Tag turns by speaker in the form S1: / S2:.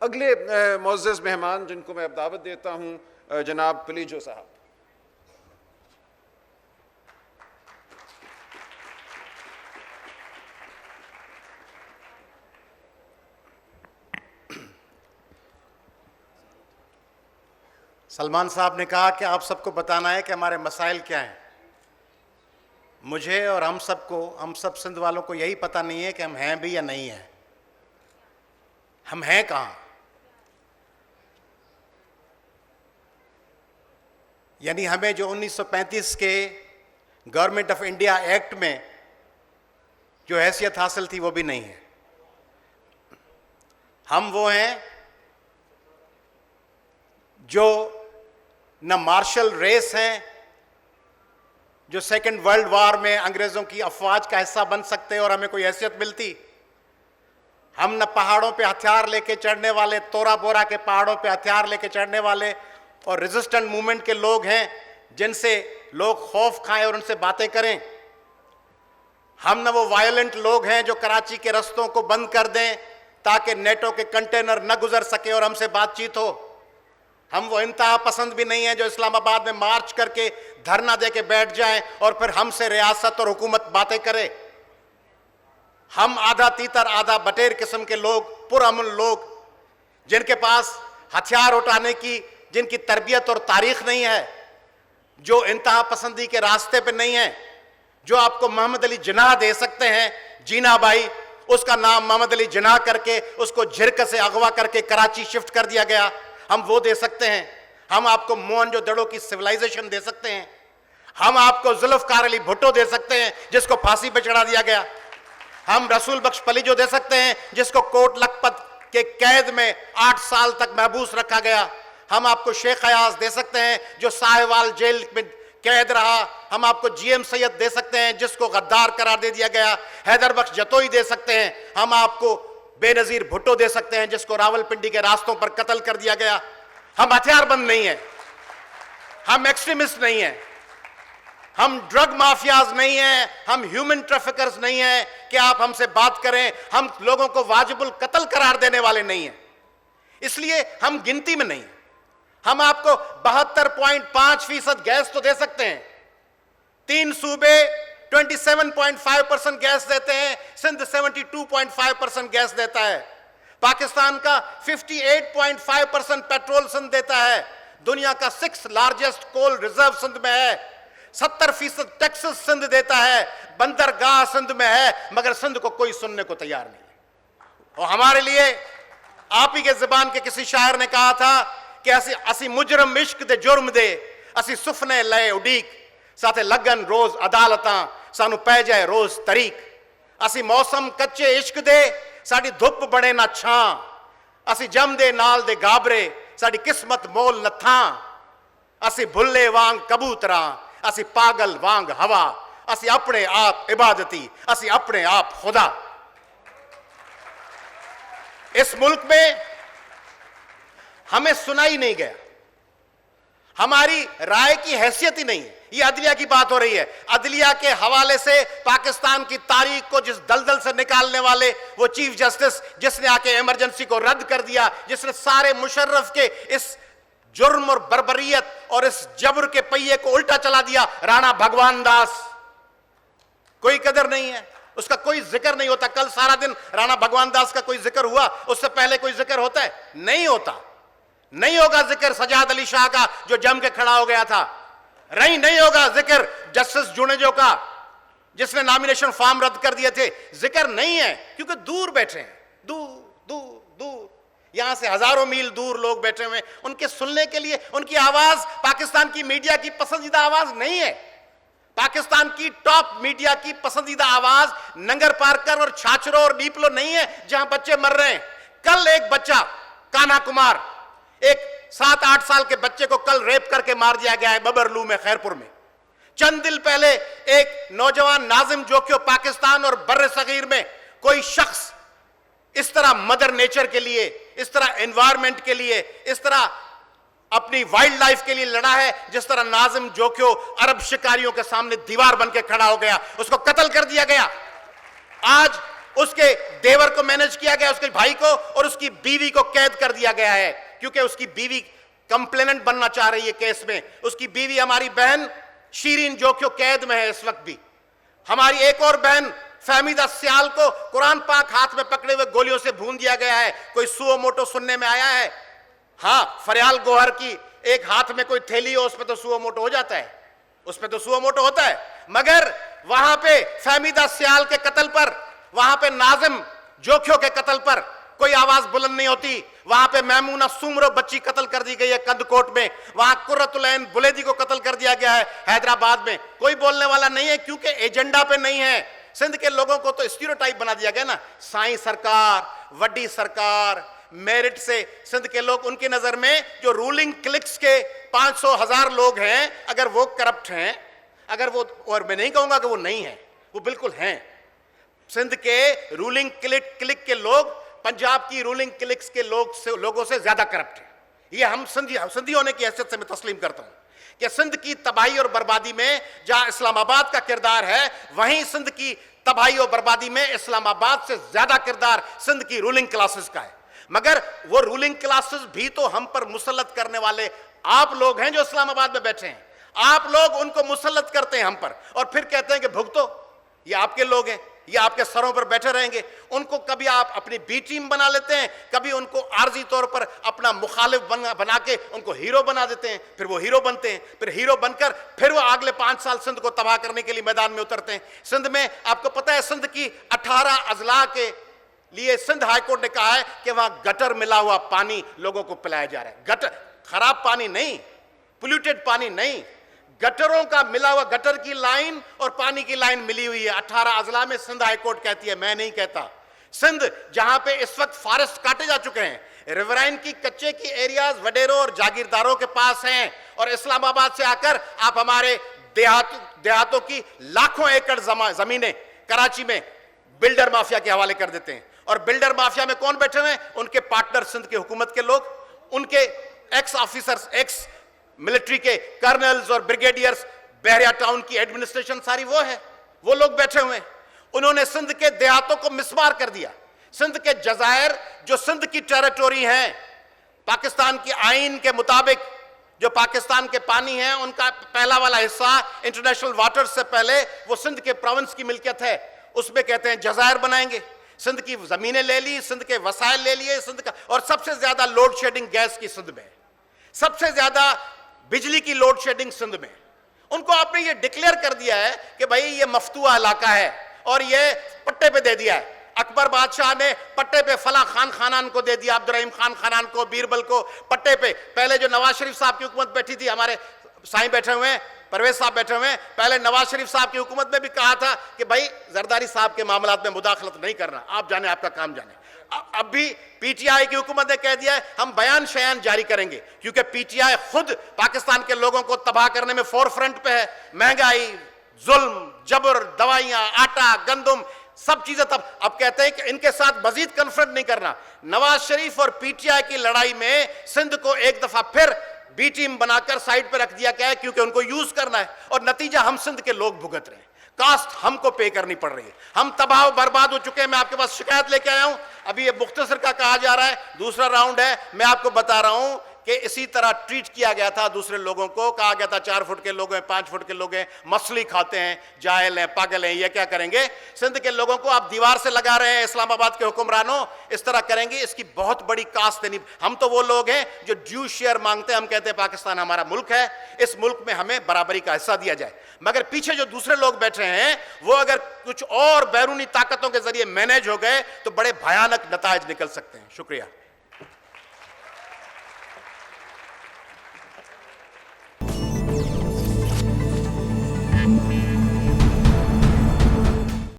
S1: अगले मुअज़्ज़ज़ मेहमान जिनको मैं अब दावत देता हूँ जनाब पलीजो साहब।
S2: सलमान साहब ने कहा कि आप सबको बताना है कि हमारे मसाइल क्या हैं। मुझे और हम सब सिंध वालों को यही पता नहीं है कि हम हैं भी या नहीं हैं। हम हैं कहाँ? यानी हमें जो 1935 के गवर्नमेंट ऑफ इंडिया एक्ट में जो हैसियत हासिल थी वो भी नहीं है। हम वो हैं जो न मार्शल रेस हैं जो सेकेंड वर्ल्ड वॉर में अंग्रेजों की अफवाज का हिस्सा बन सकते और हमें कोई हैसियत मिलती। हम न पहाड़ों पे हथियार लेके चढ़ने वाले, तोरा बोरा के पहाड़ों पे हथियार लेके चढ़ने वाले और रेजिस्टेंट मूवमेंट के लोग हैं जिनसे लोग खौफ खाएं और उनसे बातें करें। हम न वो वायलेंट लोग हैं जो कराची के रस्तों को बंद कर दें ताकि नेटो के कंटेनर न गुजर सके और हमसे बातचीत हो। हम वो इंतहा पसंद भी नहीं है जो इस्लामाबाद में मार्च करके धरना दे के बैठ जाएं और फिर हमसे रियासत और हुकूमत बातें करे। हम आधा तीतर आधा बटेर किस्म के लोग, पुरअमन लोग, जिनके पास हथियार उठाने की जिनकी तरबियत और तारीख नहीं है, जो इंतहा पसंदी के रास्ते पे नहीं है, जो आपको मोहम्मद अली जिन्ना दे सकते हैं, जीना भाई, उसका नाम मोहम्मद अली जिन्ना करके उसको झिरक से अगवा करके कराची शिफ्ट कर दिया गया। हम वो दे सकते हैं। हम आपको मोहनजोदड़ो की सिविलाइजेशन दे सकते हैं। हम आपको जुल्फकार अली भुट्टो दे सकते हैं जिसको फांसी पे चढ़ा दिया गया। हम रसूल बख्श पलीजो दे सकते हैं जिसको कोट लखपत के कैद में 8 साल तक महबूस रखा गया। हम आपको शेख अयाज दे सकते हैं जो साहिवाल जेल में कैद रहा। हम आपको जीएम सैयद दे सकते हैं जिसको गद्दार करार दे दिया गया। हैदर बख्श जतोई दे सकते हैं। हम आपको बेनजीर भुट्टो दे सकते हैं जिसको रावलपिंडी के रास्तों पर कत्ल कर दिया गया। हम हथियारबंद नहीं हैं, हम एक्सट्रीमिस्ट नहीं हैं, हम ड्रग माफियाज नहीं हैं, हम ह्यूमन ट्रैफिकर्स नहीं हैं कि आप हमसे बात करें। हम लोगों को वाजिबुल कत्ल करार देने वाले नहीं हैं, इसलिए हम गिनती में नहीं। हम आपको 72.5% गैस तो दे सकते हैं। 3 सूबे 27.5% गैस देते हैं, सिंध 72.5% गैस देता है। पाकिस्तान का 58.5% पेट्रोल सिंध देता है। दुनिया का 6th लार्जेस्ट कोल रिजर्व सिंध में है। 70% टैक्सेस सिंध देता है। बंदरगाह सिंध में है, मगर सिंध को कोई सुनने को तैयार नहीं। और हमारे लिए आप ही के जुबान के किसी शायर ने कहा था कि असी मुजरम इश्क दे जुर्म दे, असी सुफने लए उडीक, साथे लगन रोज अदालतां, सानू पै जाए रोज तरीक। असी मौसम कच्चे इश्क दे, साड़ी धुप बने ना छां, असी जम दे नाल दे गाबरे, साड़ी किस्मत मोल न थां। असी भुल्ले वांग कबूतरां, असी पागल वांग हवा, असी अपने आप इबादती, असी अपने आप खुदा। इस मुल्क में हमें सुना ही नहीं गया, हमारी राय की हैसियत ही नहीं है। ये अदलिया की बात हो रही है। अदलिया के हवाले से पाकिस्तान की तारीख को जिस दलदल से निकालने वाले वो चीफ जस्टिस जिसने आके इमरजेंसी को रद्द कर दिया, जिसने सारे मुशर्रफ के इस जुर्म और बर्बरियत और इस जबर के पहिए को उल्टा चला दिया, राणा भगवान दास, कोई कदर नहीं है, उसका कोई जिक्र नहीं होता। कल सारा दिन राणा भगवान दास का कोई जिक्र हुआ? उससे पहले कोई जिक्र होता है? नहीं होता। नहीं होगा जिक्र सजाद अली शाह का जो जम के खड़ा हो गया था। नहीं होगा जिक्र जस्टिस जुनेजो का जिसने नॉमिनेशन फॉर्म रद्द कर दिए थे। जिक्र नहीं है क्योंकि दूर बैठे हैं, दूर यहां से हजारों मील दूर लोग बैठे हुए, उनके सुनने के लिए उनकी आवाज पाकिस्तान की मीडिया की पसंदीदा आवाज नहीं है। पाकिस्तान की टॉप मीडिया की पसंदीदा आवाज नंगर पार्कर और छाछरो और डीपलो नहीं है जहां बच्चे मर रहे हैं। कल एक बच्चा कान्हा कुमार, एक 7-8 साल के बच्चे को कल रेप करके मार दिया गया है बबरलू में, खैरपुर में। चंद दिन पहले एक नौजवान नाजिम जोकियो पाकिस्तान और बर्र सगीर में कोई शख्स इस तरह मदर नेचर के लिए, इस तरह एनवायरमेंट के लिए, इस तरह अपनी वाइल्ड लाइफ के लिए लड़ा है जिस तरह नाजिम जोकियो अरब शिकारियों के सामने दीवार बन के खड़ा हो गया, उसको कत्ल कर दिया गया। आज उसके देवर को मैनेज किया गया, उसके भाई को, और उसकी बीवी को कैद कर दिया गया है क्योंकि उसकी बीवी कंप्लेनेंट बनना चाह रही है केस में। उसकी बीवी हमारी बहन शीरीन जोखियो कैद में है इस वक्त भी। हमारी एक और बहन फहमीदा सियाल को कुरान पाक हाथ में पकड़े हुए गोलियों से भून दिया गया है। कोई सुओ मोटो सुनने में आया है? हाँ, फरियाल गोहर की एक हाथ में कोई थैली हो, उसमें तो सुओ मोटो हो जाता है, उसमें तो सुओ मोटो होता है। मगर वहां पे फहमीदा सियाल के कत्ल पर, वहां पे नाजिम जोखियो के कत्ल पर कोई आवाज बुलंद नहीं होती। वहां पे मैमूना सुमरो बच्ची कत्ल कर दी गई है कंदकोट में। वहां कुर्रतुल ऐन बुलेदी को कत्ल कर दिया गया है हैदराबाद में। कोई बोलने वाला नहीं है क्योंकि एजेंडा पे नहीं है। सिंध के लोगों को तो स्टीरियोटाइप बना दिया गया ना, साईं सरकार, वड्डी सरकार, मेरिट से सिंध के लोग, उनकी नजर में जो रूलिंग क्लिक्स के 500,000 लोग हैं, अगर वो करप्ट हैं, अगर वो, और मैं नहीं कहूंगा कि वो नहीं है, वो बिल्कुल हैं। सिंध के रूलिंग क्लिक के लोग पंजाब की रूलिंग क्लिक्स के लोगों से ज्यादा करप्ट है। ये हम सिंधी होने की हैसियत से मैं तस्लीम करता हूं कि सिंध की तबाही और बर्बादी में जहां इस्लामाबाद का किरदार है, वहीं सिंध की तबाही और बर्बादी में इस्लामाबाद से ज्यादा किरदार सिंध की रूलिंग क्लासेस का है। मगर वो रूलिंग क्लासेस भी तो हम पर मुसल्लत करने वाले आप लोग हैं जो इस्लामाबाद में बैठे हैं। आप लोग उनको मुसल्लत करते हैं हम पर, और फिर कहते हैं कि भुगतो। ये आपके लोग हैं, ये आपके सरों पर बैठे रहेंगे। उनको कभी आप अपनी बी टीम बना लेते हैं, कभी उनको आर्जी तौर पर अपना मुखालिफ बना के उनको हीरो बना देते हैं, फिर वो हीरो बनते हैं, फिर हीरो बनकर फिर वो अगले 5 साल सिंध को तबाह करने के लिए मैदान में उतरते हैं। सिंध में आपको पता है, सिंध की 18 अजला के लिए सिंध हाईकोर्ट ने कहा है कि वहां गटर मिला हुआ पानी लोगों को पिलाया जा रहा है। गटर, खराब पानी नहीं, पोल्यूटेड पानी नहीं, गटरों का मिला हुआ, गटर की लाइन और पानी की लाइन मिली हुई है 18 अजला में। सिंध हाईकोर्ट कहती है, मैं नहीं कहता। सिंध जहां पे इस वक्त फॉरेस्ट काटे जा चुके हैं, रिवराइन की कच्चे की एरियाज वडेरों और जागीरदारों के पास हैं, और इस्लामाबाद से आकर आप हमारे देहातों की लाखों एकड़ जमीनें कराची में बिल्डर माफिया के हवाले कर देते हैं। और बिल्डर माफिया में कौन बैठे हुए हैं? उनके पार्टनर सिंध की हुकूमत के लोग, उनके एक्स ऑफिसर्स, एक्स मिलिट्री के कर्नल्स और ब्रिगेडियर्स, बहरिया टाउन की एडमिनिस्ट्रेशन सारी वो है, वो लोग बैठे हुए हैं। उन्होंने सिंध के देहातों को मिसमार कर दिया। सिंध के जजायर जो सिंध की टेरिटोरी हैं, पाकिस्तान की आईन के मुताबिक जो पाकिस्तान के पानी है, उनका पहला वाला हिस्सा इंटरनेशनल वाटर से पहले वो सिंध के प्रोविंस की मिल्कियत है। उसमें कहते हैं जजायर बनाएंगे। सिंध की जमीनें ले ली, सिंध के वसाइल ले लिए सिंध का, और सबसे ज्यादा लोड शेडिंग गैस की सिंध में, सबसे ज्यादा बिजली की लोड शेडिंग सिंध में। उनको आपने ये डिक्लेयर कर दिया है कि भाई ये मफतूआ इलाका है और ये पट्टे पे दे दिया है। अकबर बादशाह ने पट्टे पे फला खान खानान को दे दिया, अब्दुर्रहीम खान खानान को, बीरबल को पट्टे पे। पहले जो नवाज शरीफ साहब की हुकूमत बैठी थी, हमारे साईं बैठे हुए हैं, परवेज साहब बैठे हुए हैं, पहले नवाज शरीफ साहब की हुकूमत में भी कहा था कि भाई जरदारी साहब के मामलात में मुदाखलत नहीं करना, आप जाने, आपका काम जाने। अब भी पीटीआई की हुकूमत ने कह दिया है हम बयान शयान जारी करेंगे, क्योंकि पीटीआई खुद पाकिस्तान के लोगों को तबाह करने में फोर फ्रंट पे है। महंगाई, जुल्म, जबर, दवाइयां, आटा, गंदम, सब चीजें। तब अब कहते हैं कि इनके साथ मजीद कन्फ्रंट नहीं करना। नवाज शरीफ और पीटीआई की लड़ाई में सिंध को एक दफा फिर बी टीम बनाकर साइड पर रख दिया गया है, क्योंकि उनको यूज करना है, और नतीजा हम सिंध के लोग भुगत रहे हैं। कास्ट हमको पे करनी पड़ रही है, हम तबाह बर्बाद हो चुके हैं। मैं आपके पास शिकायत लेके आया हूं, अभी ये मुख्तसर का कहा जा रहा है, दूसरा राउंड है। मैं आपको बता रहा हूं कि इसी तरह ट्रीट किया गया था दूसरे लोगों को। कहा गया था 4 फुट के लोग हैं, 5 फुट के लोग हैं, मछली खाते हैं, जाहिल हैं, पागल हैं, ये क्या करेंगे। सिंध के लोगों को आप दीवार से लगा रहे हैं इस्लामाबाद के हुक्मरानों, इस तरह करेंगे, इसकी बहुत बड़ी कास्ट देनी। हम तो वो लोग हैं जो ड्यू शेयर मांगते हैं, हम कहते हैं पाकिस्तान हमारा मुल्क है, इस मुल्क में हमें बराबरी का हिस्सा दिया जाए। मगर पीछे जो दूसरे लोग बैठे हैं, वो अगर कुछ और बैरूनी ताकतों के जरिए मैनेज हो गए तो बड़े भयानक नतायज निकल सकते हैं। शुक्रिया।